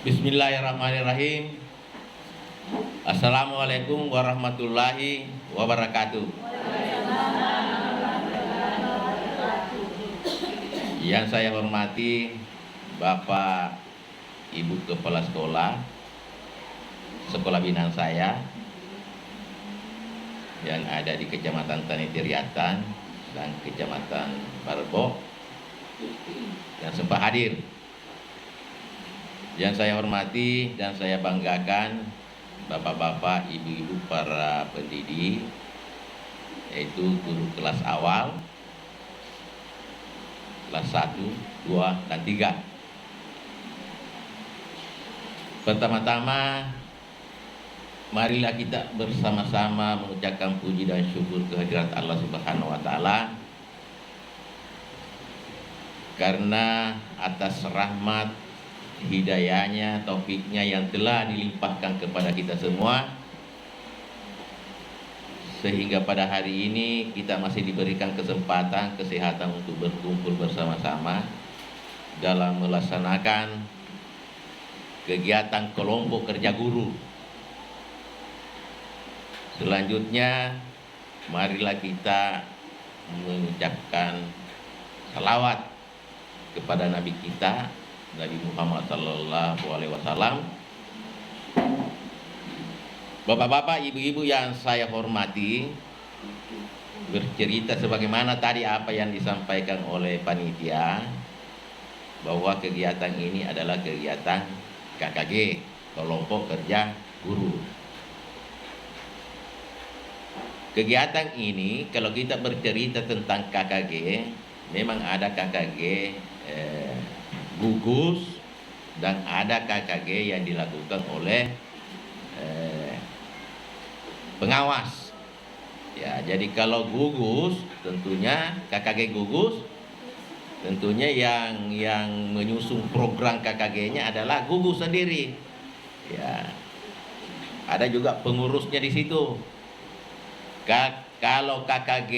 Bismillahirrahmanirrahim. Assalamualaikum warahmatullahi wabarakatuh. Yang saya hormati Bapak Ibu Kepala Sekolah Binaan saya yang ada di Kecamatan Tanitiriatan dan Kecamatan Barebo yang sempat hadir. Yang saya hormati dan saya banggakan Bapak-bapak, Ibu-ibu para pendidik, yaitu guru kelas awal, kelas 1, 2, dan 3. Pertama-tama, marilah kita bersama-sama mengucapkan puji dan syukur kehadirat Allah Subhanahu wa Ta'ala, karena atas rahmat, hidayahnya, taufiknya yang telah dilimpahkan kepada kita semua, sehingga pada hari ini kita masih diberikan kesempatan, kesehatan untuk berkumpul bersama-sama dalam melaksanakan kegiatan kelompok kerja guru. Selanjutnya, marilah kita mengucapkan salawat kepada Nabi kita, Nabi Muhammad SAW. Bapak-bapak, ibu-ibu yang saya hormati, bercerita sebagaimana tadi apa yang disampaikan oleh panitia, bahwa kegiatan ini adalah kegiatan KKG, kelompok kerja guru. Kegiatan ini, kalau kita bercerita tentang KKG, memang ada KKG gugus dan ada KKG yang dilakukan oleh pengawas. Ya, jadi kalau gugus, tentunya KKG gugus, tentunya yang menyusun program KKG-nya adalah gugus sendiri. Ya, ada juga pengurusnya di situ. Kalau KKG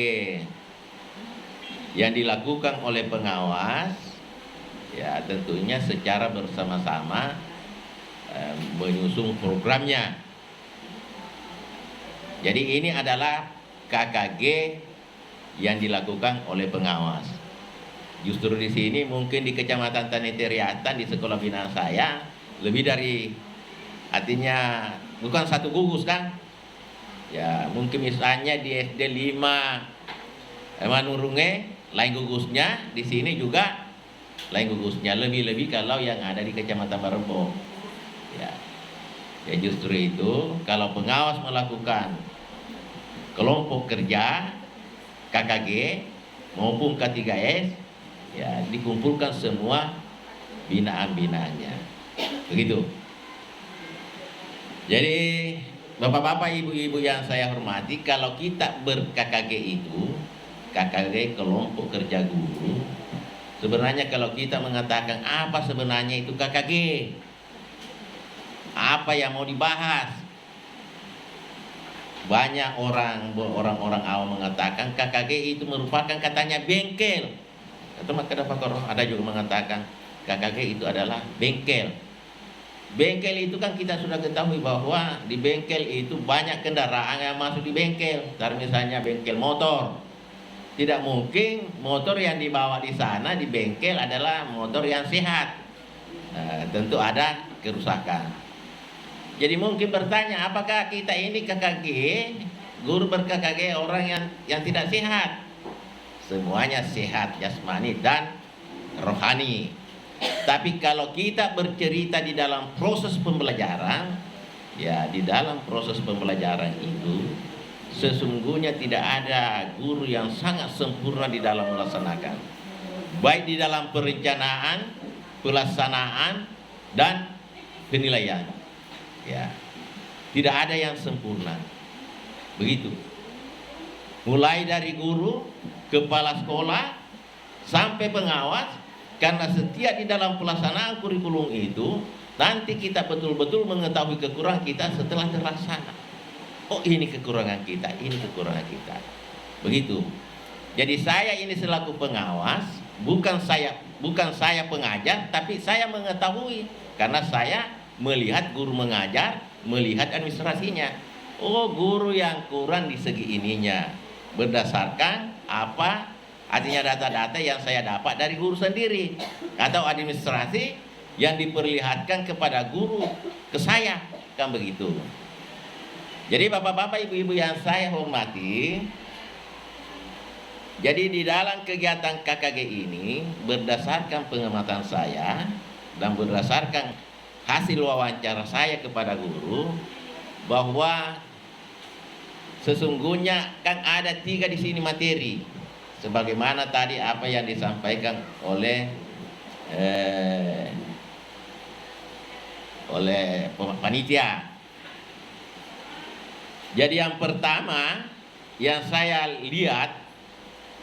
yang dilakukan oleh pengawas, ya tentunya secara bersama-sama menyusun programnya. Jadi ini adalah KKG yang dilakukan oleh pengawas. Justru di sini mungkin di Kecamatan Tanitiriatan di sekolah binaan saya lebih dari, artinya bukan satu gugus kan? Ya mungkin misalnya di SD 5 Manurunge lain gugusnya, di sini juga lain gugusnya, lebih-lebih kalau yang ada di Kecamatan Barebo. Ya justru itu kalau pengawas melakukan kelompok kerja KKG maupun K3S, ya dikumpulkan semua binaan-binaannya. Begitu. Jadi bapak-bapak, ibu-ibu yang saya hormati, kalau kita ber-KKG itu, KKG kelompok kerja guru, sebenarnya kalau kita mengatakan apa sebenarnya itu KKG, apa yang mau dibahas, banyak orang-orang awam mengatakan KKG itu merupakan katanya bengkel. Ada juga mengatakan KKG itu adalah bengkel. Bengkel itu kan kita sudah ketahui bahwa di bengkel itu banyak kendaraan yang masuk di bengkel. Misalnya bengkel motor. Tidak mungkin motor yang dibawa di sana di bengkel adalah motor yang sehat. Tentu ada kerusakan. Jadi mungkin bertanya, apakah kita ini KKG, guru ber-KKG orang yang tidak sehat? Semuanya sehat jasmani dan rohani. Tapi kalau kita bercerita di dalam proses pembelajaran, ya di dalam proses pembelajaran itu sesungguhnya tidak ada guru yang sangat sempurna di dalam melaksanakan, baik di dalam perencanaan, pelaksanaan, dan penilaian. Ya, tidak ada yang sempurna. Begitu. Mulai dari guru, kepala sekolah, sampai pengawas, karena setiap di dalam pelaksanaan kurikulum itu, nanti kita betul-betul mengetahui kekurangan kita setelah terlaksana. Oh, ini kekurangan kita, ini kekurangan kita. Begitu. Jadi saya ini selaku pengawas, bukan saya pengajar, tapi saya mengetahui karena saya melihat guru mengajar, melihat administrasinya. Oh, guru yang kurang di segi ininya berdasarkan apa? Artinya data-data yang saya dapat dari guru sendiri atau administrasi yang diperlihatkan kepada guru ke saya, kan begitu. Jadi bapak-bapak, ibu-ibu yang saya hormati, jadi di dalam kegiatan KKG ini berdasarkan pengamatan saya dan berdasarkan hasil wawancara saya kepada guru, bahwa sesungguhnya kan ada 3 di sini materi, sebagaimana tadi apa yang disampaikan oleh panitia. Jadi yang pertama yang saya lihat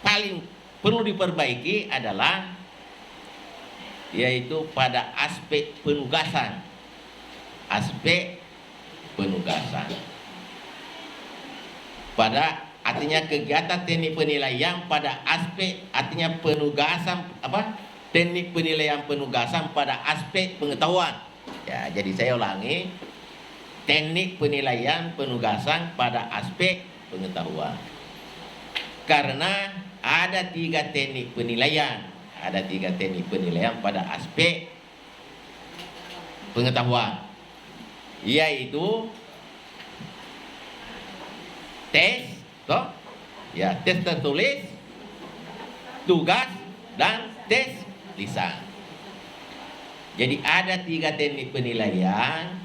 paling perlu diperbaiki adalah yaitu pada aspek penugasan. Pada artinya kegiatan teknik penilaian pada aspek artinya penugasan teknik penilaian penugasan pada aspek pengetahuan. Ya, jadi saya ulangi, teknik penilaian penugasan pada aspek pengetahuan. Karena ada 3 teknik penilaian, pada aspek pengetahuan, yaitu tes, tes tertulis, tugas, dan tes lisan. Jadi ada 3 teknik penilaian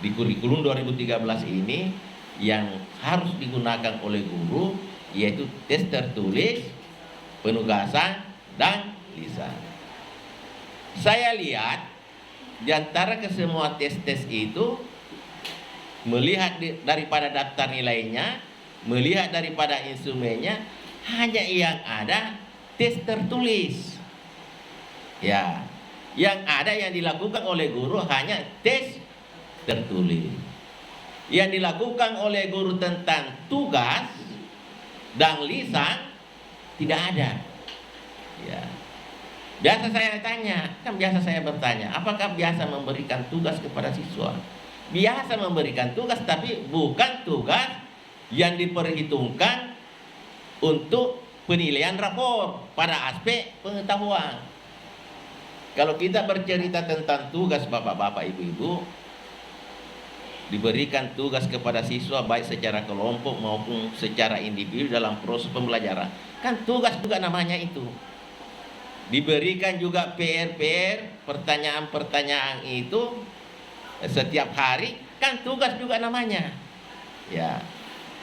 di kurikulum 2013 ini yang harus digunakan oleh guru, yaitu tes tertulis, penugasan, dan lisan. Saya lihat di antara kesemua tes-tes itu, melihat daripada daftar nilainya, melihat daripada instrumennya, hanya yang ada tes tertulis. Ya, yang ada yang dilakukan oleh guru hanya tes tertulis. Yang dilakukan oleh guru tentang tugas dan lisan tidak ada. Ya. Biasa saya bertanya, apakah biasa memberikan tugas kepada siswa? Biasa memberikan tugas, tapi bukan tugas yang diperhitungkan untuk penilaian rapor pada aspek pengetahuan. Kalau kita bercerita tentang tugas bapak-bapak, ibu-ibu, diberikan tugas kepada siswa baik secara kelompok maupun secara individu dalam proses pembelajaran, kan tugas juga namanya itu. Diberikan juga PR-PR, pertanyaan-pertanyaan itu setiap hari, kan tugas juga namanya. Ya.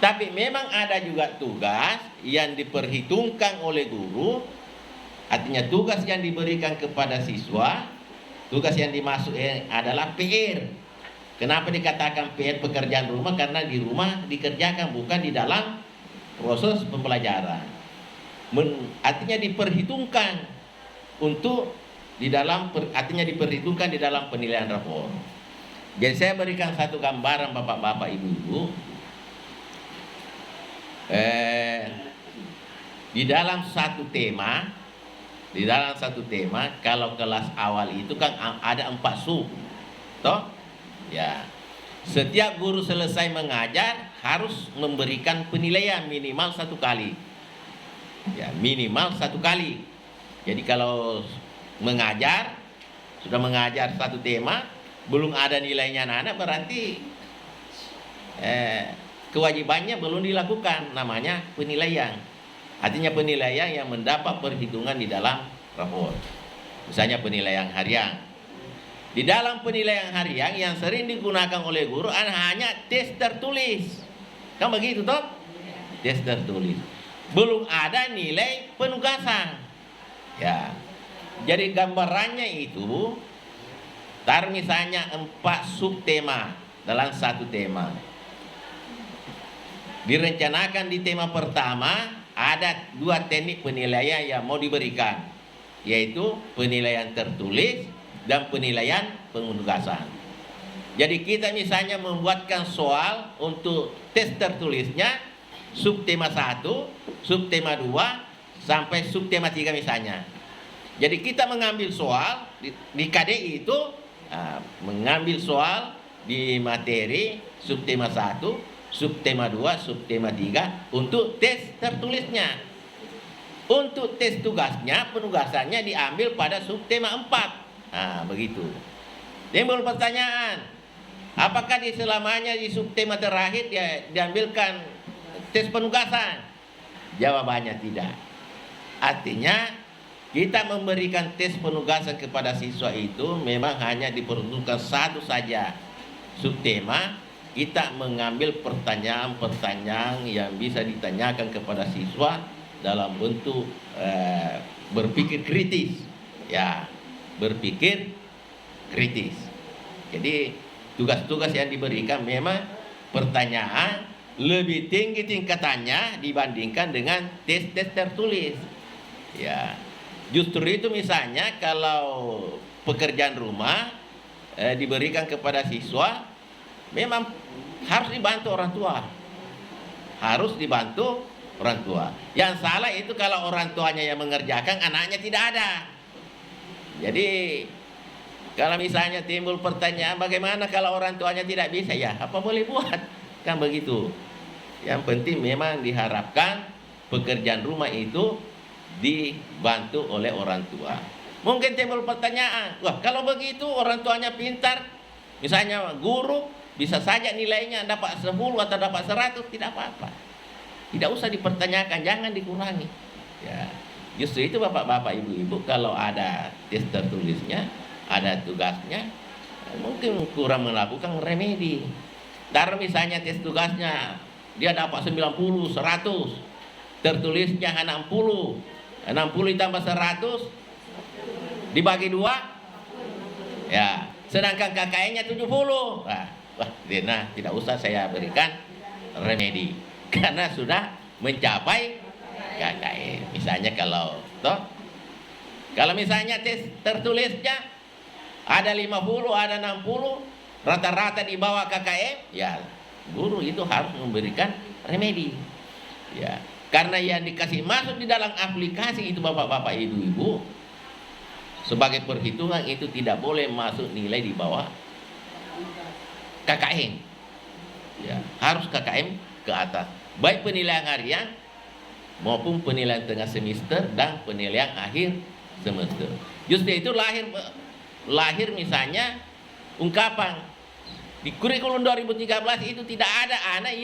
Tapi memang ada juga tugas yang diperhitungkan oleh guru, artinya tugas yang diberikan kepada siswa, tugas yang dimaksud adalah PR. Kenapa dikatakan PR, pekerjaan rumah? Karena di rumah dikerjakan, bukan di dalam proses pembelajaran. Artinya diperhitungkan diperhitungkan di dalam penilaian rapor. Jadi saya berikan satu gambaran bapak-bapak, ibu-ibu. Di dalam satu tema, kalau kelas awal itu kan ada 4 sub, toh? Ya. Setiap guru selesai mengajar harus memberikan penilaian minimal 1 kali. Ya, minimal 1 kali. Jadi kalau sudah mengajar satu tema, belum ada nilainya anak, berarti kewajibannya belum dilakukan, namanya penilaian. Artinya penilaian yang mendapat perhitungan di dalam rapor. Misalnya penilaian harian. Di dalam penilaian harian yang sering digunakan oleh guru hanya tes tertulis. Kan begitu toh? Tes tertulis. Belum ada nilai penugasan. Ya. Jadi gambarannya itu, misalnya 4 subtema dalam satu tema. Direncanakan di tema pertama ada 2 teknik penilaian yang mau diberikan, yaitu penilaian tertulis dan penilaian penugasan. Jadi kita misalnya membuatkan soal untuk tes tertulisnya subtema 1, subtema 2 sampai subtema 3 misalnya. Jadi kita mengambil soal di KDI itu, mengambil soal di materi subtema 1, subtema 2, subtema 3 untuk tes tertulisnya. Untuk tes tugasnya, penugasannya diambil pada subtema 4. Begitu. Timbul pertanyaan, apakah selamanya di subtema terakhir diambilkan tes penugasan? Jawabannya tidak. Artinya kita memberikan tes penugasan kepada siswa itu memang hanya diperuntukkan satu saja subtema. Kita mengambil pertanyaan-pertanyaan yang bisa ditanyakan kepada siswa dalam bentuk berpikir kritis, ya, berpikir kritis. Jadi tugas-tugas yang diberikan memang pertanyaan lebih tinggi tingkatannya dibandingkan dengan tes-tes tertulis. Ya, justru itu misalnya kalau pekerjaan rumah diberikan kepada siswa, memang harus dibantu orang tua. Harus dibantu orang tua. Yang salah itu kalau orang tuanya yang mengerjakan, anaknya tidak ada. Jadi kalau misalnya timbul pertanyaan, bagaimana kalau orang tuanya tidak bisa? Ya, apa boleh buat? Kan begitu. Yang penting memang diharapkan pekerjaan rumah itu dibantu oleh orang tua. Mungkin timbul pertanyaan, wah kalau begitu orang tuanya pintar, misalnya guru, bisa saja nilainya dapat 10 atau dapat 100, tidak apa-apa. Tidak usah dipertanyakan, jangan dikurangi. Ya, justru itu bapak-bapak, ibu-ibu, kalau ada tes tertulisnya, ada tugasnya, mungkin kurang melakukan remedi. Taruh misalnya tes tugasnya dia dapat 90, 100, tertulisnya 60, 60 ditambah 100 dibagi 2, ya, sedangkan KKN-nya 70. Nah, tidak usah saya berikan remedi karena sudah mencapai KKN. Misalnya kalau misalnya tes tertulisnya ada 50, ada 60, rata-rata di bawah KKN, ya guru itu harus memberikan remedi. Ya, karena yang dikasih masuk di dalam aplikasi itu bapak-bapak, ibu-ibu, sebagai perhitungan itu tidak boleh masuk nilai di bawah KKM. Ya, harus KKM ke atas. Baik penilaian harian maupun penilaian tengah semester dan penilaian akhir semester. Justru itu lahir misalnya ungkapan di kurikulum 2013 itu tidak ada anak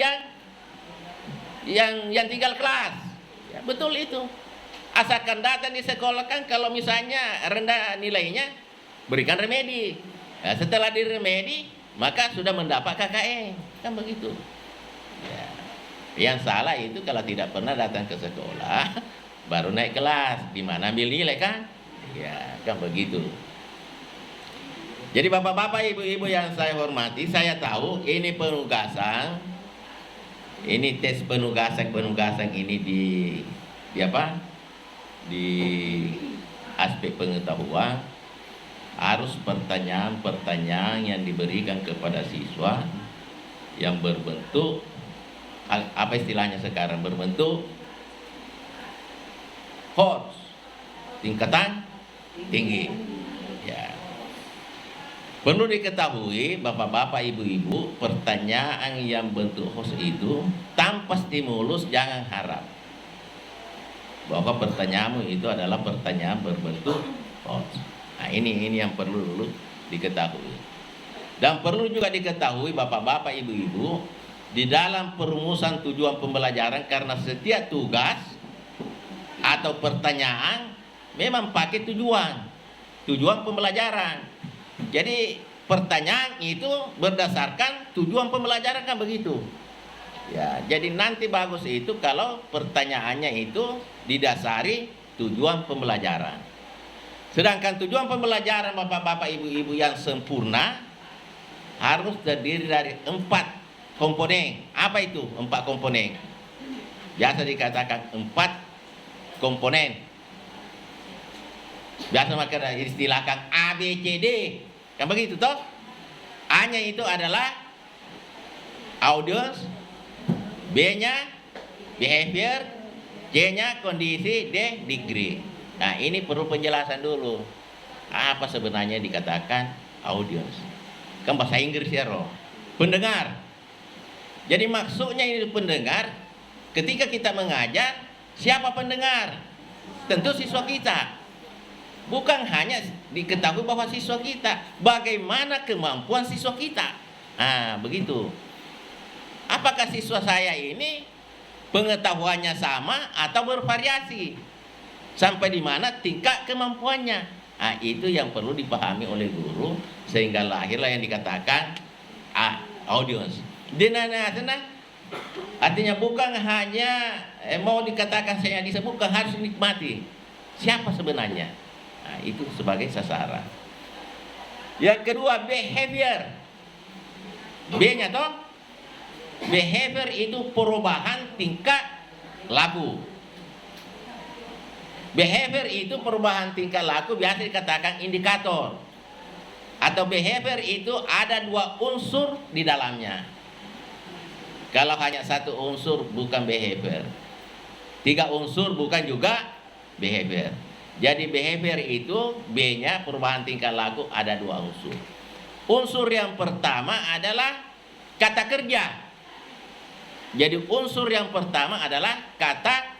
yang tinggal kelas. Ya, betul itu. Asalkan datang disekolahkan, kalau misalnya rendah nilainya berikan remedi. Ya, setelah diremedi maka sudah mendapat KKN, kan begitu. Ya. Yang salah itu kalau tidak pernah datang ke sekolah, baru naik kelas, di mana ambil nilai kan? Ya, kan begitu. Jadi bapak-bapak, ibu-ibu yang saya hormati, saya tahu ini penugasan, ini tes penugasan ini di aspek pengetahuan, harus pertanyaan-pertanyaan yang diberikan kepada siswa yang berbentuk, apa istilahnya sekarang, berbentuk HOTS, tingkatan tinggi. Ya. Perlu diketahui bapak-bapak, ibu-ibu, pertanyaan yang bentuk HOTS itu tanpa stimulus jangan harap bahwa pertanyaanmu itu adalah pertanyaan berbentuk HOTS. Nah, ini yang perlu dulu diketahui. Dan perlu juga diketahui bapak-bapak, ibu-ibu, di dalam perumusan tujuan pembelajaran, karena setiap tugas atau pertanyaan memang pakai tujuan pembelajaran. Jadi pertanyaan itu berdasarkan tujuan pembelajaran, kan begitu. Ya, jadi nanti bagus itu kalau pertanyaannya itu didasari tujuan pembelajaran. Sedangkan tujuan pembelajaran bapak-bapak, ibu-ibu yang sempurna harus terdiri dari 4 komponen. Apa itu 4 komponen? Biasa dikatakan 4 komponen. Biasa makanya istilahkan ABCD. Kan begitu toh? A-nya itu adalah audience, B-nya behavior, C-nya kondisi, D degree. Nah, ini perlu penjelasan dulu. Apa sebenarnya dikatakan audience? Kan bahasa Inggris ya, Roh. Pendengar. Jadi maksudnya ini pendengar, ketika kita mengajar, siapa pendengar? Tentu siswa kita. Bukan hanya diketahui bahwa siswa kita, bagaimana kemampuan siswa kita. Nah, begitu. Apakah siswa saya ini pengetahuannya sama atau bervariasi? Sampai di mana tingkat kemampuannya? Nah, itu yang perlu dipahami oleh guru, sehingga lahirlah yang dikatakan audience. Artinya bukan hanya mau dikatakan saya disebutkan, harus dinikmati. Siapa sebenarnya? Nah, itu sebagai sasaran. Yang kedua, behavior. B-nya toh, behavior itu perubahan tingkah laku. Behavior itu perubahan tingkah laku, biasa dikatakan indikator. Atau behavior itu ada 2 unsur di dalamnya. Kalau hanya 1 unsur bukan behavior. 3 unsur bukan juga behavior. Jadi behavior itu B-nya perubahan tingkah laku ada 2 unsur. Unsur yang pertama adalah kata kerja. Jadi unsur yang pertama adalah kata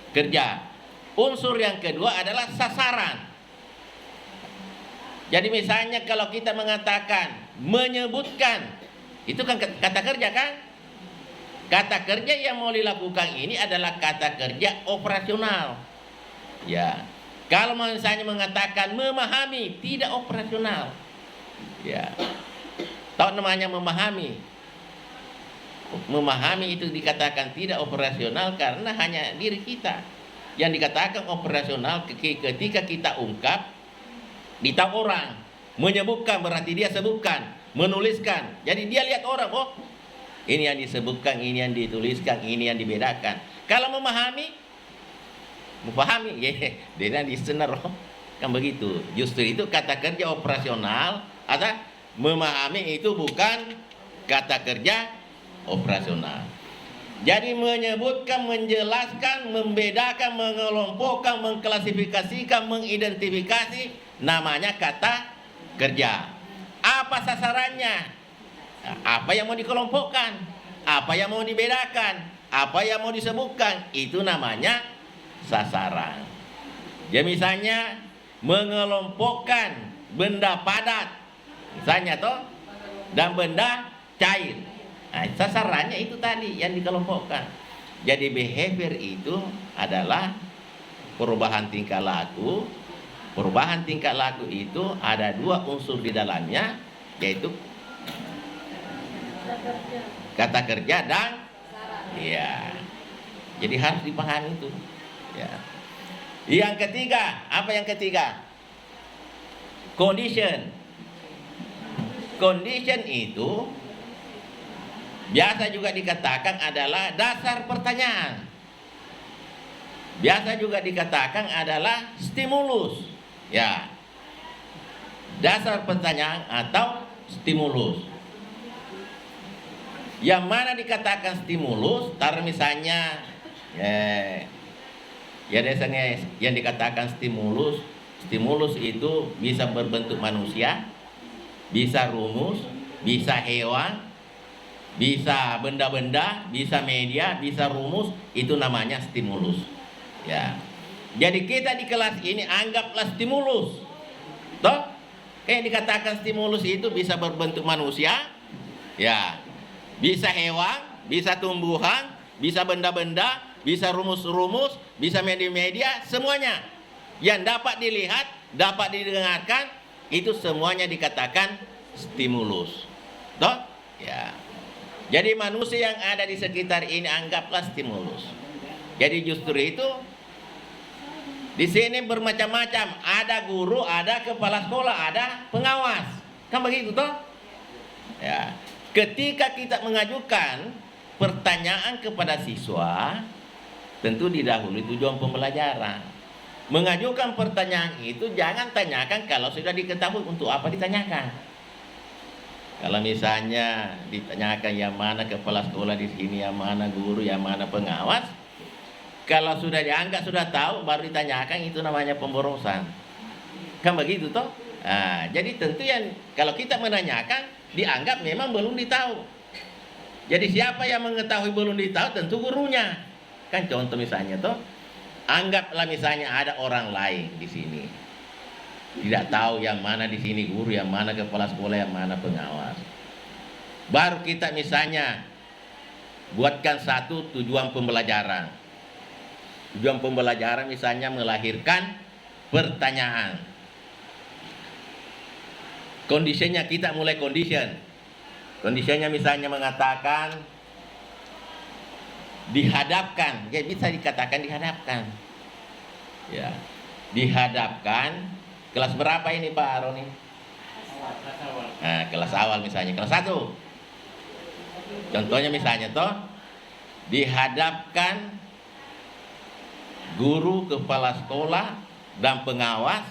kerja. Unsur yang kedua adalah sasaran. Jadi misalnya kalau kita mengatakan menyebutkan, itu kan kata kerja kan? Kata kerja yang mau dilakukan ini adalah kata kerja operasional. Ya. Kalau misalnya mengatakan memahami, tidak operasional. Ya. Tahu namanya memahami? Memahami itu dikatakan tidak operasional karena hanya diri kita. Yang dikatakan operasional ketika kita ungkap di tahu orang. Menyebutkan berarti dia sebutkan, menuliskan. Jadi dia lihat orang, oh ini yang disebutkan, ini yang dituliskan, ini yang dibedakan. Kalau memahami dia listener, kan begitu. Justru itu kata kerja operasional atau memahami itu bukan kata kerja operasional. Jadi menyebutkan, menjelaskan, membedakan, mengelompokkan, mengklasifikasikan, mengidentifikasi, namanya kata kerja. Apa sasarannya? Apa yang mau dikelompokkan? Apa yang mau dibedakan? Apa yang mau disebutkan? Itu namanya sasaran. Ya misalnya mengelompokkan benda padat, misalnya toh, dan benda cair. Nah, sasarannya itu tadi yang dikelompokkan. Jadi behavior itu adalah perubahan tingkah laku. Perubahan tingkah laku itu ada 2 unsur di dalamnya, yaitu kata kerja dan ya. Jadi harus dipahami itu. Ya. Yang ketiga, apa yang ketiga? Condition. Condition itu biasa juga dikatakan adalah dasar pertanyaan. Biasa juga dikatakan adalah stimulus. Ya. Dasar pertanyaan atau stimulus. Yang mana dikatakan stimulus, taruh misalnya ya biasanya yang dikatakan stimulus itu bisa berbentuk manusia, bisa rumus, bisa hewan, bisa benda-benda, bisa media, bisa rumus, itu namanya stimulus. Ya. Jadi kita di kelas ini anggaplah stimulus. Toh? Kayak dikatakan stimulus itu bisa berbentuk manusia, ya. Bisa hewan, bisa tumbuhan, bisa benda-benda, bisa rumus-rumus, bisa media-media, semuanya yang dapat dilihat, dapat didengarkan, itu semuanya dikatakan stimulus. Toh? Ya. Jadi manusia yang ada di sekitar ini anggaplah stimulus. Jadi justru itu di sini bermacam-macam, ada guru, ada kepala sekolah, ada pengawas. Kan begitu toh? Ya. Ketika kita mengajukan pertanyaan kepada siswa, tentu didahului tujuan pembelajaran. Mengajukan pertanyaan itu jangan tanyakan kalau sudah diketahui untuk apa ditanyakan. Kalau misalnya ditanyakan yang mana kepala sekolah di sini, yang mana guru, yang mana pengawas, Kalau sudah dianggap sudah tahu baru ditanyakan, itu namanya pemborosan. Kan begitu toh? Nah, jadi tentu yang kalau kita menanyakan dianggap memang belum ditahu. Jadi siapa yang mengetahui belum ditahu? Tentu gurunya. Kan contoh misalnya toh, anggaplah misalnya ada orang lain di sini. Tidak tahu yang mana di sini guru, yang mana kepala sekolah, yang mana pengawas. Baru kita misalnya buatkan satu tujuan pembelajaran. Tujuan pembelajaran misalnya melahirkan pertanyaan. Kondisinya kita mulai Kondisinya misalnya mengatakan dihadapkan. Ya bisa dikatakan dihadapkan. Ya. Dihadapkan. Kelas berapa ini Pak Roni? Nah, kelas awal misalnya, kelas 1. Contohnya misalnya toh, dihadapkan guru, kepala sekolah, dan pengawas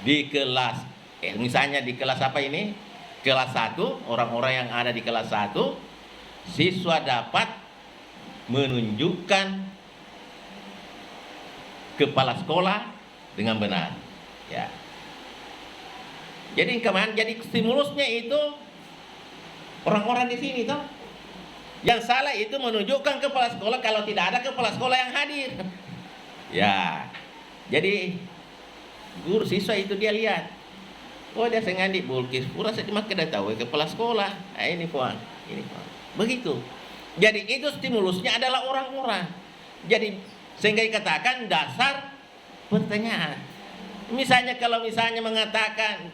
di kelas, misalnya di kelas apa ini? Kelas 1, orang-orang yang ada di kelas 1, siswa dapat menunjukkan kepala sekolah dengan benar. Ya. Jadi kemana? Jadi stimulusnya itu orang-orang di sini toh. Yang salah itu menunjukkan kepala sekolah kalau tidak ada kepala sekolah yang hadir. Ya. Jadi guru siswa itu dia lihat. Oh dia sengaja bulkis pura sedikit kada tahu kepala sekolah. Nah, ini puan. Begitu. Jadi itu stimulusnya adalah orang-orang. Jadi sehingga dikatakan dasar pertanyaan. Misalnya kalau misalnya mengatakan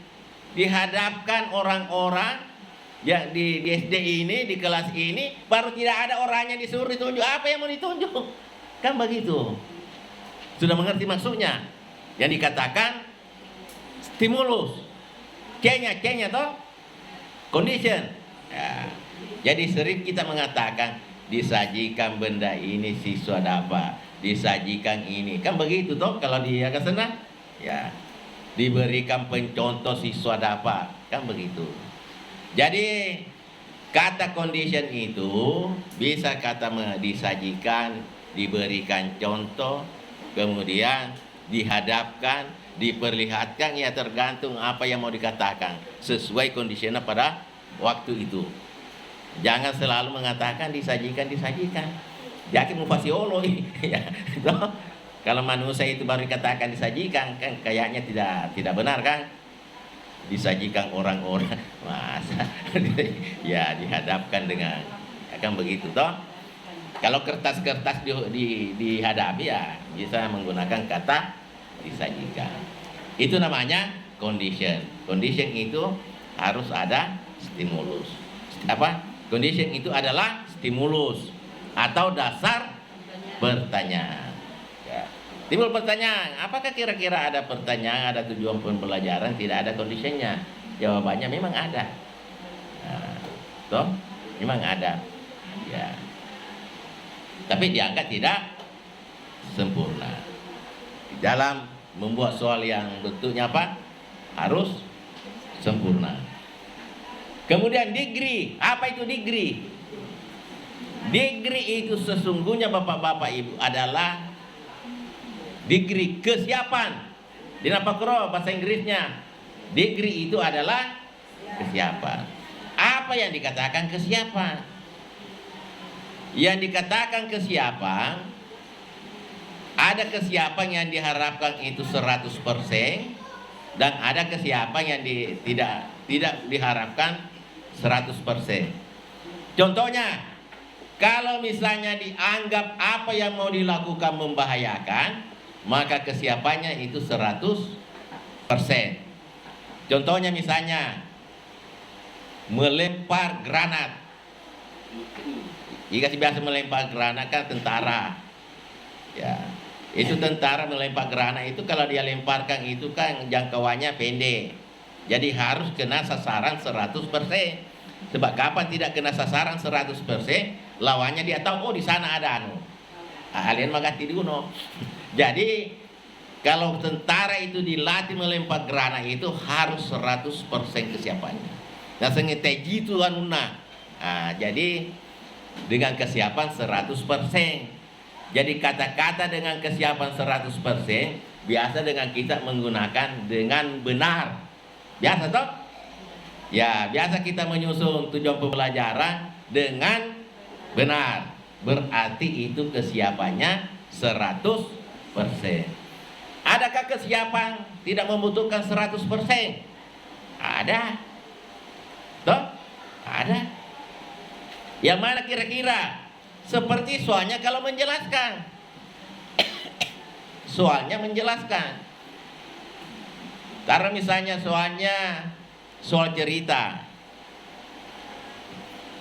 dihadapkan orang-orang ya di SD ini, di kelas ini, baru tidak ada orangnya disuruh ditunjuk. Apa yang mau ditunjuk? Kan begitu. Sudah mengerti maksudnya? Yang dikatakan stimulus. C-nya toh condition. Ya. Jadi sering kita mengatakan disajikan benda ini siswa dapat, disajikan ini. Kan begitu toh kalau dia ke sana? Ya. Diberikan pencontoh siswa dapat. Kan begitu. Jadi kata condition itu bisa kata disajikan, diberikan contoh, kemudian dihadapkan, diperlihatkan, ya tergantung apa yang mau dikatakan sesuai kondisinya pada waktu itu. Jangan selalu mengatakan disajikan. Jadi mufasiolo ya. Kalau manusia itu baru dikatakan disajikan, kan kayaknya tidak benar kan? Disajikan orang-orang masa ya dihadapkan dengan akan begitu toh. Kalau kertas-kertas dihadapi ya bisa menggunakan kata disajikan. Itu namanya condition. Condition itu harus ada stimulus. Apa? Condition itu adalah stimulus atau dasar pertanyaan. Timbul pertanyaan, apakah kira-kira ada pertanyaan, ada tujuan pembelajaran, tidak ada kondisinya? Jawabannya memang ada. Nah, toh, memang ada. Ya. Tapi dianggap tidak sempurna. Di dalam membuat soal yang bentuknya apa? Harus sempurna. Kemudian degree, apa itu degree? Degree itu sesungguhnya Bapak-bapak Ibu adalah degree kesiapan. Di Napakro bahasa Inggrisnya degree itu adalah kesiapan. Apa yang dikatakan kesiapan? Yang dikatakan kesiapan, ada kesiapan yang diharapkan itu 100% dan ada kesiapan yang tidak diharapkan 100%. Contohnya, kalau misalnya dianggap apa yang mau dilakukan membahayakan, maka kesiapannya itu 100%. Contohnya misalnya melempar granat. Jika biasa melempar granat kan tentara. Ya, itu tentara melempar granat itu kalau dia lemparkan itu kan jangkauannya pendek. Jadi harus kena sasaran 100%. Sebab kapan tidak kena sasaran 100%, lawannya dia tahu oh di sana ada anu. Alien magati diuno. Jadi kalau tentara itu dilatih melempar granat itu harus 100% kesiapannya. Nah sengeteji itu anuna. Nah, jadi dengan kesiapan 100%. Jadi kata-kata dengan kesiapan 100% biasa dengan kita menggunakan dengan benar. Biasa toh? Ya, biasa kita menyusun tujuan pembelajaran dengan benar. Berarti itu kesiapannya 100%. Adakah kesiapan tidak membutuhkan 100%? Ada. Toh? Ada. Yang mana kira-kira? Seperti soalnya kalau menjelaskan. Soalnya menjelaskan. Karena misalnya soalnya soal cerita.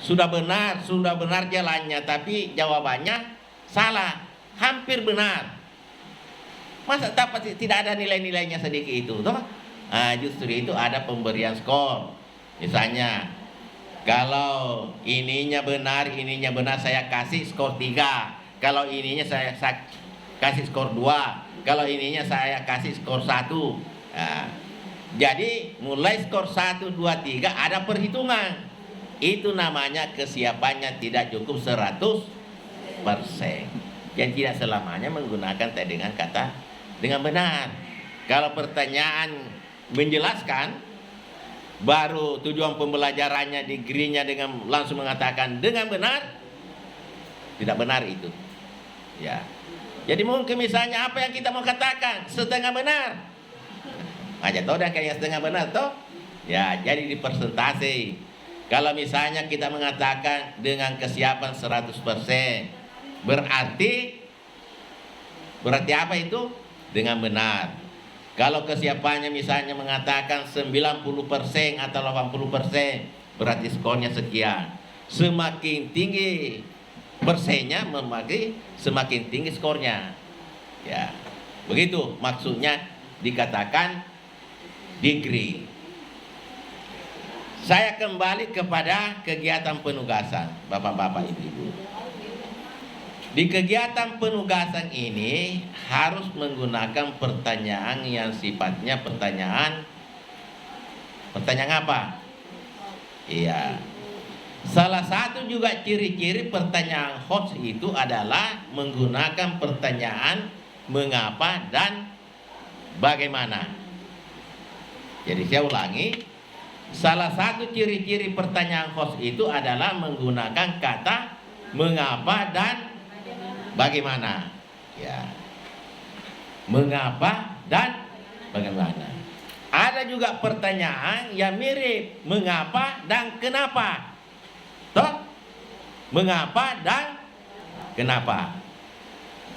Sudah benar jalannya, tapi jawabannya salah, hampir benar. Masa dapat tidak ada nilai-nilainya sedikit itu, toh? Nah, justru itu ada pemberian skor. Misalnya, kalau ininya benar, saya kasih skor 3. Kalau ininya saya kasih skor 2. Kalau ininya saya kasih skor 1. Nah, jadi mulai skor 1, 2, 3 ada perhitungan. Itu namanya kesiapannya tidak cukup 100%. Yang tidak selamanya menggunakan dengan kata dengan benar. Kalau pertanyaan menjelaskan, baru tujuan pembelajarannya, degree-nya dengan langsung mengatakan dengan benar, tidak benar itu. Ya. Jadi mungkin misalnya apa yang kita mau katakan setengah benar. Aja tahu dan kayak setengah benar toh? Ya, jadi di persentase. Kalau misalnya kita mengatakan dengan kesiapan 100%, berarti apa itu? Dengan benar. Kalau kesiapannya misalnya mengatakan 90% atau 80%, berarti skornya sekian. Semakin tinggi persennya, semakin tinggi skornya. Ya, begitu maksudnya dikatakan degree. Saya kembali kepada kegiatan penugasan, Bapak-bapak, Ibu-ibu. Di kegiatan penugasan ini harus menggunakan pertanyaan yang sifatnya pertanyaan apa? Iya. Salah satu juga ciri-ciri pertanyaan hoax itu adalah menggunakan pertanyaan mengapa dan bagaimana. Jadi saya ulangi, salah satu ciri-ciri pertanyaan hoax itu adalah menggunakan kata mengapa dan bagaimana. Ya. Mengapa dan bagaimana. Ada juga pertanyaan yang mirip mengapa dan kenapa. Toh? Mengapa dan kenapa.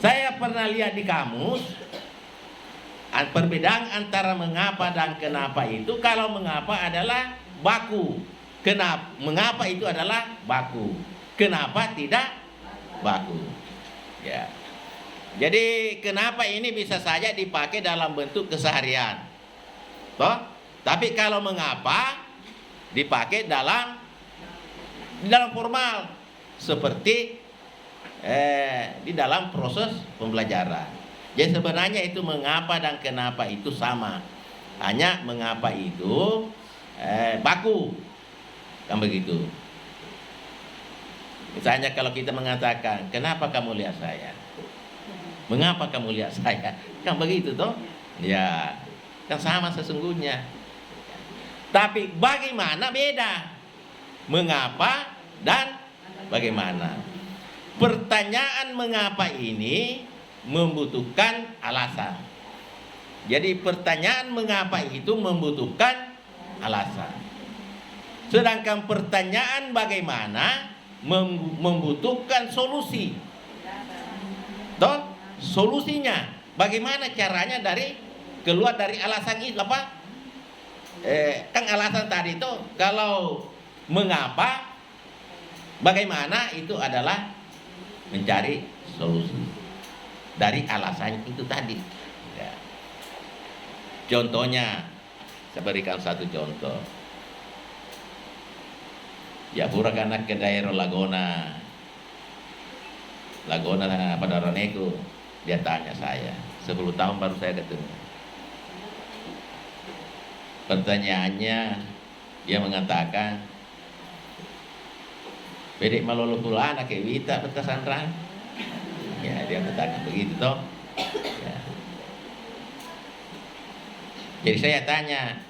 Saya pernah lihat di kamus perbedaan antara mengapa dan kenapa itu. Kalau mengapa adalah baku, mengapa itu adalah baku, kenapa tidak baku. Ya. Jadi kenapa ini bisa saja dipakai dalam bentuk keseharian. Toh? Tapi kalau mengapa dipakai dalam formal seperti di dalam proses pembelajaran. Jadi sebenarnya itu mengapa dan kenapa itu sama. Hanya mengapa itu baku. Kan begitu. Misalnya kalau kita mengatakan, kenapa kamu lihat saya? Mengapa kamu lihat saya? Kan begitu toh? Ya, kan sama sesungguhnya. Tapi bagaimana beda? Mengapa dan bagaimana? Pertanyaan mengapa ini membutuhkan alasan. Jadi pertanyaan mengapa itu membutuhkan alasan. Sedangkan pertanyaan bagaimana membutuhkan solusi. Toh, solusinya bagaimana caranya keluar dari alasan itu apa? Kan alasan tadi itu kalau mengapa bagaimana itu adalah mencari solusi dari alasan itu tadi. Ya. Contohnya, saya berikan satu contoh. Ya pura kanak ke daerah Lagona pada Roneku. Dia tanya saya, 10 tahun baru saya ketemu. Pertanyaannya, dia mengatakan, bedek malolo pula anak wita petasan rang. Ya, Dia katakan begitu toh. Ya. Jadi saya tanya,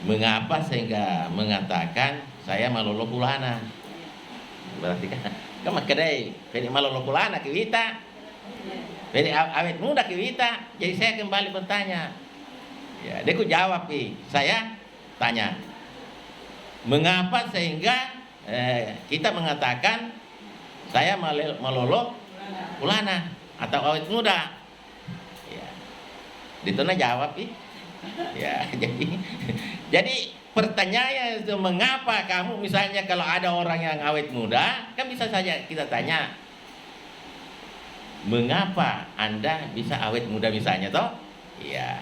mengapa sehingga mengatakan saya malolo pulana? Berarti kan kedai pedi malolo pulana kita, pedi awet muda kita. Jadi saya kembali bertanya. Ya, dia ku jawab saya tanya, mengapa sehingga kita mengatakan saya malolo pulana atau awet muda? Ya, ditanya jawab ya. Jadi pertanyaan itu, mengapa kamu, misalnya kalau ada orang yang awet muda, kan bisa saja kita tanya, mengapa Anda bisa awet muda misalnya toh? Iya.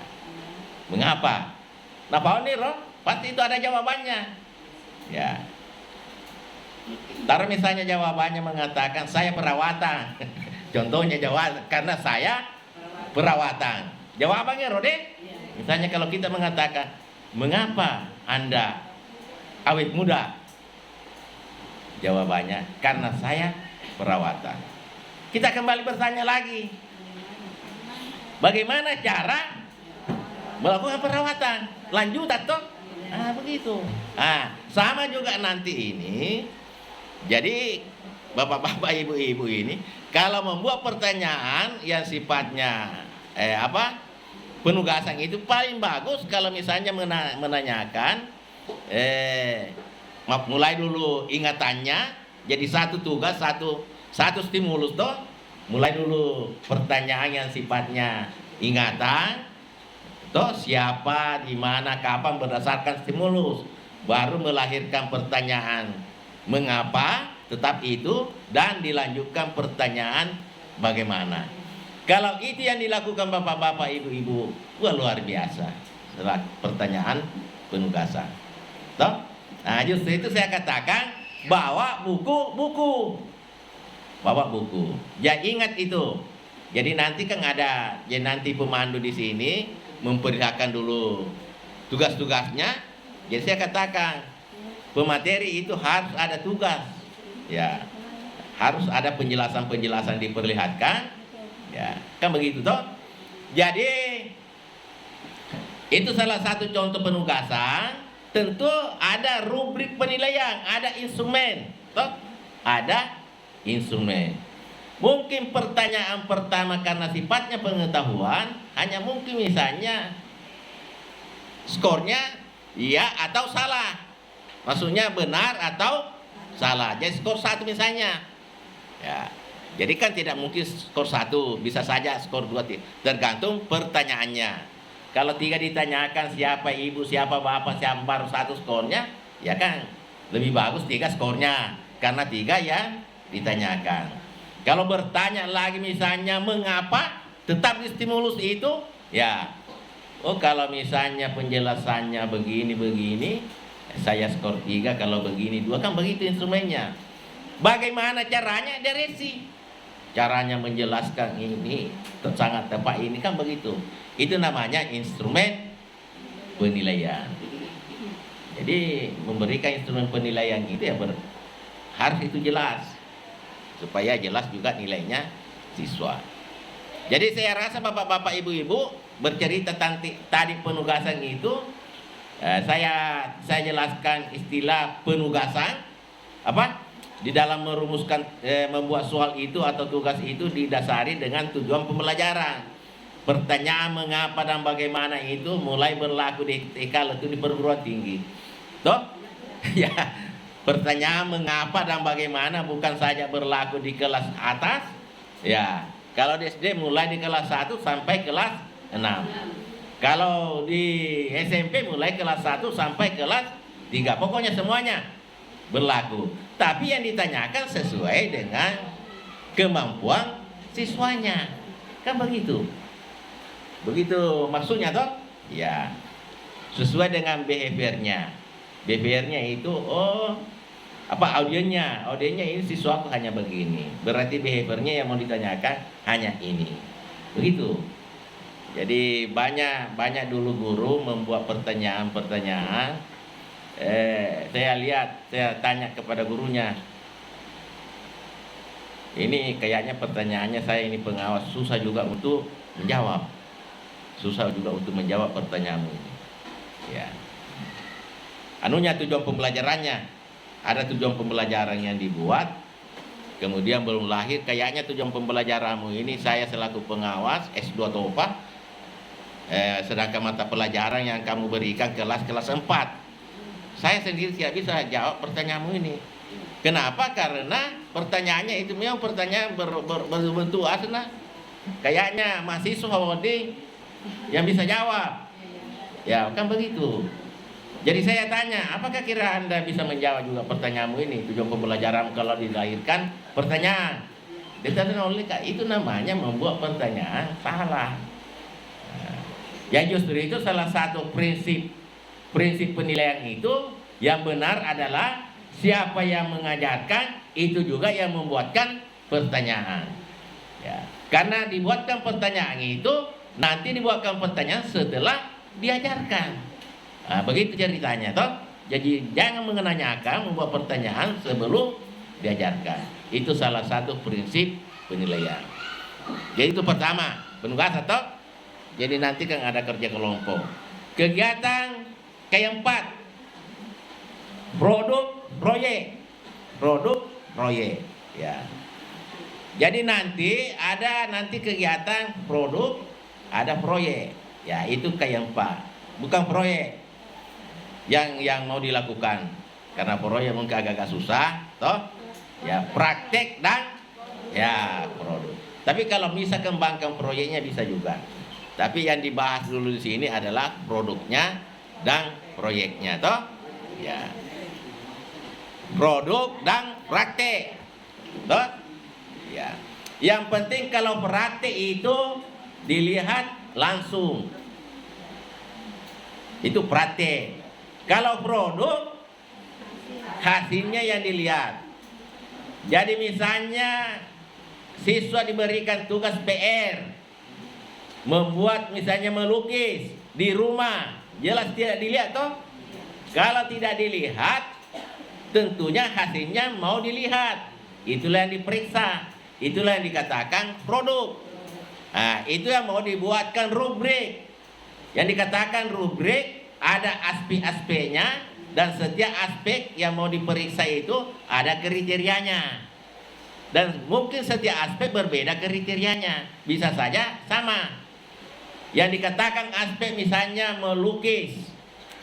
Mengapa? Nah, Pak Oniro pasti itu ada jawabannya. Ya. Taruh misalnya jawabannya mengatakan saya perawatan. Contohnya jawab karena saya perawatan. Jawabannya Rode, misalnya kalau kita mengatakan, mengapa Anda awet muda? Jawabannya karena saya perawatan. Kita kembali bertanya lagi, bagaimana cara melakukan perawatan? Lanjut atau? Begitu. Sama juga nanti ini. Jadi bapak-bapak, ibu-ibu ini kalau membuat pertanyaan yang sifatnya penugasan, itu paling bagus kalau misalnya menanyakan mulai dulu ingatannya. Jadi satu tugas, satu stimulus toh. Mulai dulu pertanyaan yang sifatnya ingatan toh, siapa, di mana, kapan, berdasarkan stimulus. Baru melahirkan pertanyaan mengapa, tetap itu, dan dilanjutkan pertanyaan bagaimana. Kalau itu yang dilakukan bapak-bapak, ibu-ibu, luar biasa. Setelah pertanyaan penugasan toh. Nah, justru itu saya katakan bawa buku. Bawa buku. Ya, ingat itu. Jadi nanti kan ada, ya nanti pemandu di sini memperlihatkan dulu tugas-tugasnya. Jadi saya katakan pemateri itu harus ada tugas. Ya, harus ada penjelasan-penjelasan diperlihatkan. Ya, kan begitu toh. Jadi itu salah satu contoh penugasan. Tentu ada rubrik penilaian, ada instrumen toh, ada instrumen. Mungkin pertanyaan pertama karena sifatnya pengetahuan, hanya mungkin misalnya skornya iya atau salah. Maksudnya benar atau salah. Jadi skor 1 misalnya. Ya. Jadi kan tidak mungkin skor 1, bisa saja skor 2, tergantung pertanyaannya. Kalau 3 ditanyakan siapa ibu, siapa bapak, siapa, baru 1 skornya, ya kan lebih bagus 3 skornya karena 3 yang ditanyakan. Kalau bertanya lagi misalnya mengapa, tetap di stimulus itu, ya. Oh, kalau misalnya penjelasannya begini, saya skor 3, kalau begini 2, kan begitu instrumennya. Bagaimana caranya? Diresi. Caranya menjelaskan ini sangat tepat, ini kan begitu. Itu namanya instrumen penilaian. Jadi memberikan instrumen penilaian itu ya harus itu jelas, supaya jelas juga nilainya siswa. Jadi saya rasa bapak-bapak, ibu-ibu bercerita tadi penugasan itu, saya jelaskan istilah penugasan di dalam merumuskan membuat soal itu atau tugas itu didasari dengan tujuan pembelajaran. Pertanyaan mengapa dan bagaimana itu mulai berlaku di TK itu di perguruan tinggi. Toh? Ya. Pertanyaan mengapa dan bagaimana bukan saja berlaku di kelas atas. Ya. Kalau di SD mulai di kelas 1 sampai kelas 6. Kalau di SMP mulai kelas 1 sampai kelas 3. Pokoknya semuanya berlaku. Tapi yang ditanyakan sesuai dengan kemampuan siswanya. Kan begitu. Begitu maksudnya toh? Ya. Sesuai dengan behaviornya. Behaviornya itu audionya ini siswaku hanya begini. Berarti behaviornya yang mau ditanyakan hanya ini. Begitu. Jadi banyak dulu guru membuat pertanyaan-pertanyaan. Saya tanya kepada gurunya, Ini kayaknya pertanyaannya saya ini pengawas susah juga untuk menjawab. Susah juga untuk menjawab pertanyaanmu ini. Ya. Anunya tujuan pembelajarannya. Ada tujuan pembelajaran yang dibuat. Kemudian belum lahir. Kayaknya tujuan pembelajaranmu ini saya selaku pengawas S2 atau apa. Sedangkan mata pelajaran yang kamu berikan kelas 4. Saya sendiri tidak bisa jawab pertanyaanmu ini. Kenapa? Karena pertanyaannya itu memang pertanyaan berbentuk asna. Kayaknya mahasiswa Wodi yang bisa jawab. Ya, kan begitu. Jadi saya tanya, apakah kira Anda bisa menjawab juga pertanyaanmu ini? Tujuan pembelajaran kalau dilahirkan pertanyaan. Ditanya oleh itu namanya membuat pertanyaan salah. Ya justru itu salah satu prinsip penilaian itu yang benar adalah siapa yang mengajarkan itu juga yang membuatkan pertanyaan. Ya, karena dibuatkan pertanyaan itu nanti dibuatkan pertanyaan setelah diajarkan. Nah, begitu ceritanya toh. Jadi jangan menanyakan membuat pertanyaan sebelum diajarkan. Itu salah satu prinsip penilaian. Jadi itu pertama, penugasan toh. Jadi nanti kan ada kerja kelompok. Kegiatan keempat, produk proyek ya. Jadi nanti ada kegiatan produk, ada proyek ya. Itu keempat, bukan proyek yang mau dilakukan, karena proyek mungkin agak susah toh ya. Praktek dan ya produk. Tapi kalau bisa kembangkan proyeknya bisa juga. Tapi yang dibahas dulu di sini adalah produknya dan proyeknya toh ya. Produk dan praktek toh ya. Yang penting kalau praktek itu dilihat langsung, itu praktek. Kalau produk hasilnya yang dilihat. Jadi misalnya siswa diberikan tugas PR membuat misalnya melukis di rumah, jelas tidak dilihat toh. Kalau tidak dilihat, tentunya hasilnya mau dilihat. Itulah yang diperiksa, itulah yang dikatakan produk. Nah, itu yang mau dibuatkan rubrik. Yang dikatakan rubrik ada aspek-aspeknya, dan setiap aspek yang mau diperiksa itu ada kriterianya. Dan mungkin setiap aspek berbeda kriterianya, bisa saja sama. Yang dikatakan aspek misalnya melukis,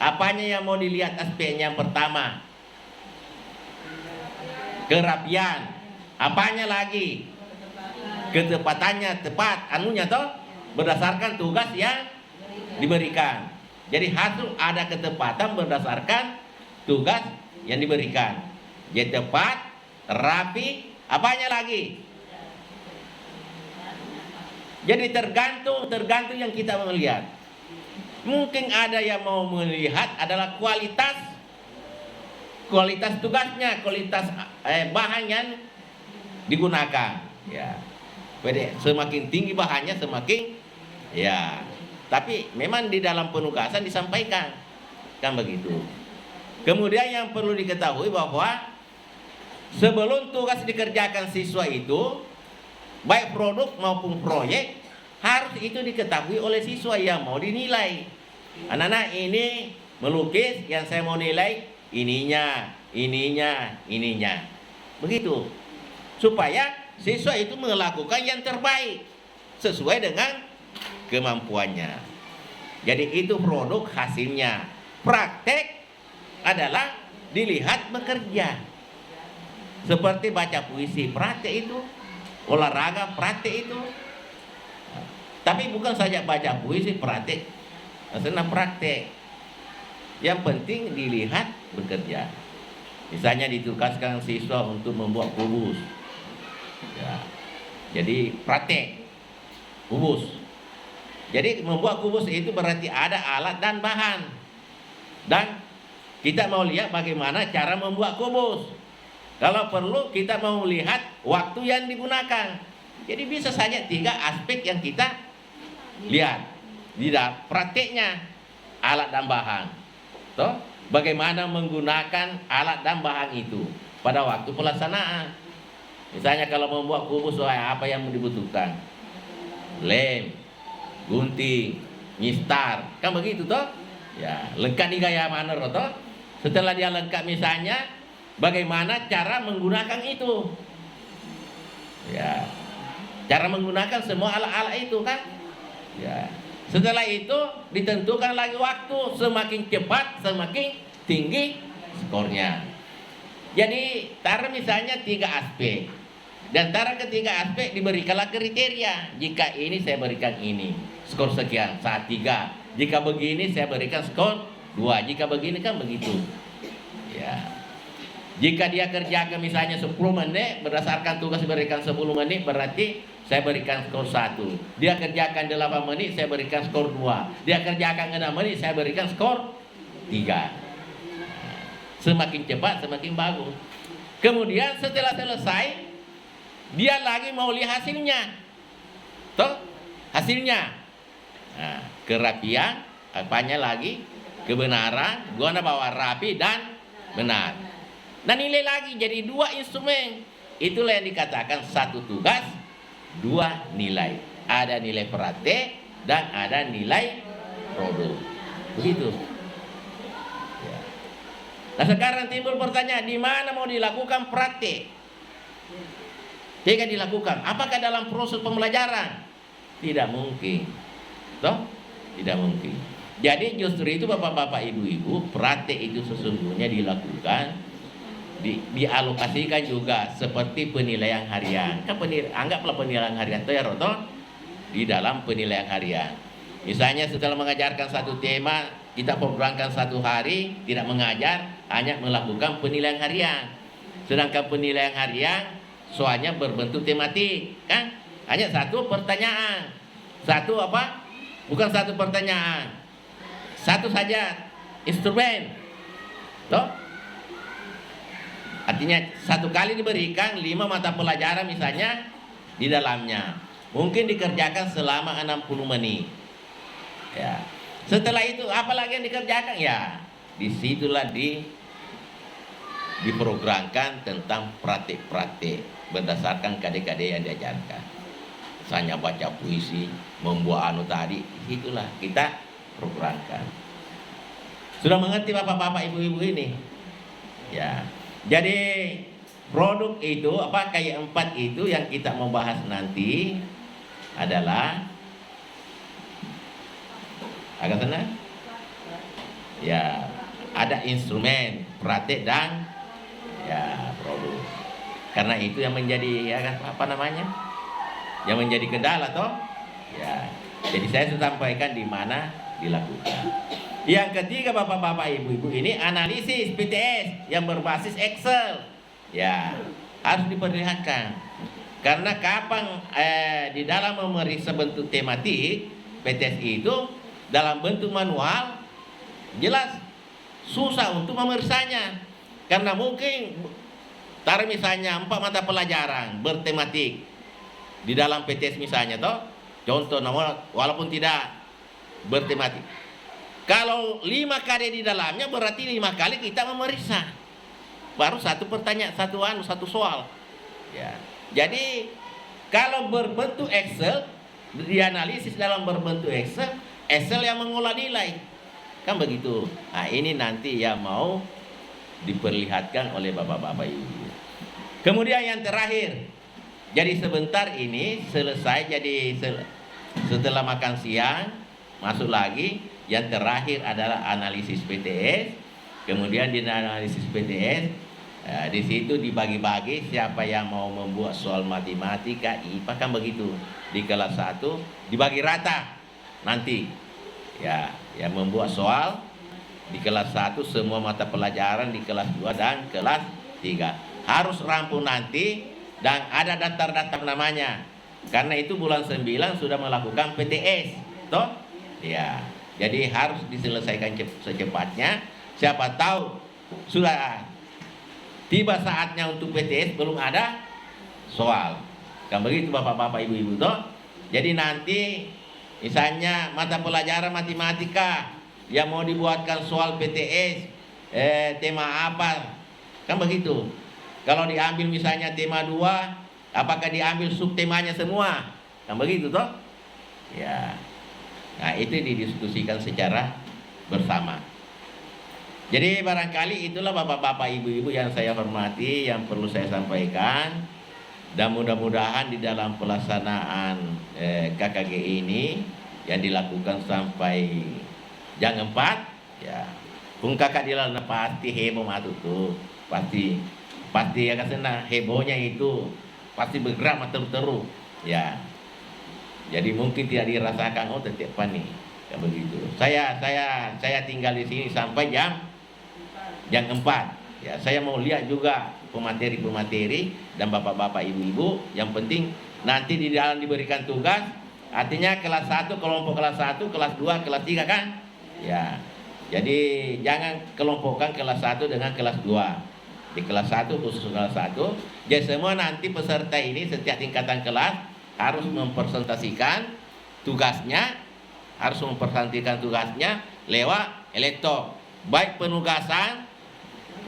apanya yang mau dilihat aspeknya? Yang pertama kerapian, apanya lagi? Ketepatannya, tepat anunya toh, berdasarkan tugas yang diberikan. Jadi harus ada ketepatan berdasarkan tugas yang diberikan. Jadi tepat, rapi, apanya lagi? Jadi tergantung yang kita melihat. Mungkin ada yang mau melihat adalah kualitas tugasnya, kualitas bahan yang digunakan. Ya, semakin tinggi bahannya semakin ya. Tapi memang di dalam penugasan disampaikan kan begitu. Kemudian yang perlu diketahui bahwa sebelum tugas dikerjakan siswa itu, baik produk maupun proyek, harus itu diketahui oleh siswa yang mau dinilai. Anak-anak ini melukis, yang saya mau nilai ininya. Begitu. Supaya siswa itu melakukan yang terbaik sesuai dengan kemampuannya. Jadi itu produk hasilnya. Praktek adalah dilihat bekerja. Seperti baca puisi, praktek itu. Olahraga, praktek itu. Tapi bukan saja baca puisi, praktek. Senang praktek. Yang penting dilihat bekerja. Misalnya ditugaskan siswa untuk membuat kubus ya. Jadi praktek kubus. Jadi membuat kubus itu berarti ada alat dan bahan. Dan kita mau lihat bagaimana cara membuat kubus. Kalau perlu kita mau lihat waktu yang digunakan. Jadi bisa saja 3 aspek yang kita lihat di dalam prakteknya, alat dan bahan. Toh, bagaimana menggunakan alat dan bahan itu pada waktu pelaksanaan. Misalnya kalau membuat kubus, apa yang dibutuhkan? Lem, gunting, mistar, kan begitu toh? Ya, lengkap di gaya mana toh? Setelah dia lengkap misalnya, bagaimana cara menggunakan itu? Ya, cara menggunakan semua alat-alat itu kan? Ya. Setelah itu ditentukan lagi waktu, semakin cepat semakin tinggi skornya. Jadi taruh misalnya 3 aspek. Dan antara ketiga aspek diberikanlah kriteria. Jika ini saya berikan ini, skor sekian, saat 3. Jika begini saya berikan skor 2. Jika begini kan begitu. Ya. Jika dia kerjakan misalnya 10 menit, berdasarkan tugas diberikan 10 menit, berarti saya berikan skor 1. Dia kerjakan 8 menit, saya berikan skor 2. Dia kerjakan 6 menit, saya berikan skor 3. Semakin cepat semakin bagus. Kemudian setelah selesai, dia lagi mau lihat hasilnya. Toh, hasilnya. Nah, kerapian, apanya lagi? Kebenaran, gua bawa rapi dan benar. Nah, nilai lagi jadi 2 instrumen. Itulah yang dikatakan 1 tugas, 2 nilai. Ada nilai praktek dan ada nilai produk. Begitu. Ya. Nah, sekarang timbul pertanyaan, di mana mau dilakukan praktek? Jika dilakukan, apakah dalam proses pembelajaran? Tidak mungkin. Toh? Tidak mungkin. Jadi justru itu Bapak-bapak, Ibu-ibu, praktek itu sesungguhnya dilakukan, dialokasikan juga seperti penilaian harian. Kan anggaplah penilaian harian itu ya Roto, di dalam penilaian harian. Misalnya setelah mengajarkan satu tema, kita programkan 1 hari, tidak mengajar, hanya melakukan penilaian harian. Sedangkan penilaian harian soalnya berbentuk tematik, kan? Hanya 1 pertanyaan. 1 apa? Bukan 1 pertanyaan. 1 saja instrumen. Toh? Artinya 1 kali diberikan 5 mata pelajaran misalnya di dalamnya. Mungkin dikerjakan selama 60 menit. Ya. Setelah itu apa lagi yang dikerjakan? Ya, disitulah diprogramkan tentang praktik-praktik berdasarkan KD-KD yang diajarkan. Misalnya baca puisi, membuat tadi, itulah kita programkan. Sudah mengerti Bapak-bapak, Ibu-ibu ini? Ya. Jadi produk itu apa, kayak 4 itu yang kita mau bahas nanti adalah agak tenang. Ya, ada instrumen, praktik dan ya produk. Karena itu yang menjadi ya apa namanya? Yang menjadi kendala toh? Ya. Jadi saya sudah sampaikan di mana dilakukan. Yang ketiga Bapak-bapak, Ibu-ibu, ini analisis PTS yang berbasis Excel. Ya, harus diperlihatkan. Karena kapan di dalam memeriksa bentuk tematik PTS itu dalam bentuk manual jelas susah untuk memeriksanya. Karena mungkin taruh misalnya 4 mata pelajaran bertematik di dalam PTS misalnya toh, contoh nomor walaupun tidak bertematik. Kalau 5 KD di dalamnya berarti 5 kali kita memeriksa. Baru 1 pertanyaan, 1 soal. Ya. Jadi kalau berbentuk Excel, dianalisis dalam berbentuk Excel, Excel yang mengolah nilai. Kan begitu. Nah, ini nanti yang mau diperlihatkan oleh Bapak-bapak Ibu. Kemudian yang terakhir, jadi sebentar ini selesai, jadi setelah makan siang masuk lagi. Yang terakhir adalah analisis PTS. Kemudian di analisis PTS di situ dibagi-bagi siapa yang mau membuat soal matematika IPA, kan begitu. Di kelas 1 dibagi rata nanti. Ya, yang membuat soal di kelas 1 semua mata pelajaran, di kelas 2 dan kelas 3 harus rampung nanti, dan ada daftar-daftar namanya. Karena itu bulan 9 sudah melakukan PTS, toh? Ya, jadi harus diselesaikan secepatnya. Siapa tahu sudah tiba saatnya untuk PTS belum ada soal. Kan begitu Bapak-bapak, Ibu-ibu, toh? Jadi nanti misalnya mata pelajaran matematika yang mau dibuatkan soal PTS tema apa, kan begitu. Kalau diambil misalnya tema 2, apakah diambil subtemanya semua? Kan begitu toh? Ya. Nah, itu didiskusikan secara bersama. Jadi barangkali itulah bapak-bapak, ibu-ibu yang saya hormati, yang perlu saya sampaikan. Dan mudah-mudahan di dalam pelaksanaan KKG ini yang dilakukan sampai jam 4, ya, pun kakak dilana pasti heboh matu tuh, pasti ya karena hebohnya itu pasti bergerak terus, ya. Jadi mungkin tidak dirasakan tetap panik, ya begitu. Saya tinggal di sini sampai jam 4. Ya, saya mau lihat juga pemateri dan bapak-bapak ibu-ibu. Yang penting nanti di dalam diberikan tugas, artinya kelas 1, kelompok kelas 1, kelas 2, kelas 3 kan? Ya. Jadi jangan kelompokkan kelas 1 dengan kelas 2. Di kelas 1 khusus kelas 1, jadi semua nanti peserta ini setiap tingkatan kelas harus mempresentasikan tugasnya, lewat elektro, baik penugasan,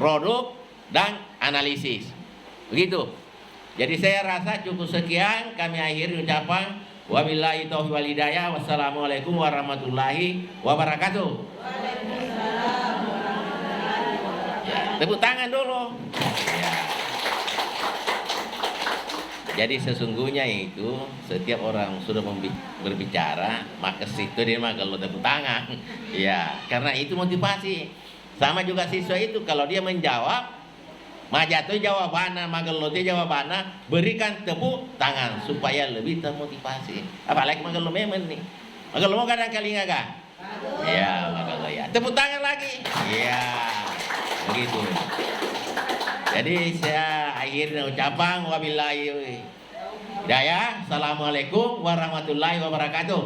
produk, dan analisis. Begitu. Jadi saya rasa cukup sekian, kami akhiri ucapan wabillahi taufiq wal hidayah. Wassalamualaikum warahmatullahi wabarakatuh. Waalaikumsalam warahmatullahi wabarakatuh. Ya, tepuk tangan dulu. Ya. Jadi sesungguhnya itu setiap orang sudah berbicara, maka situ dia mah kalau tepuk tangan. Ya, karena itu motivasi. Sama juga siswa itu kalau dia menjawab, majatuh jawabannya, magelote jawabannya, berikan tepuk tangan supaya lebih termotivasi. Apalagi magelo memen nih. Magelo mau kadang-kali enggak? Ya, magelo ya. Tepuk tangan lagi. Ya. Begitu. Jadi saya akhirnya ucapan wabillahi hidayah. Assalamualaikum warahmatullahi wabarakatuh.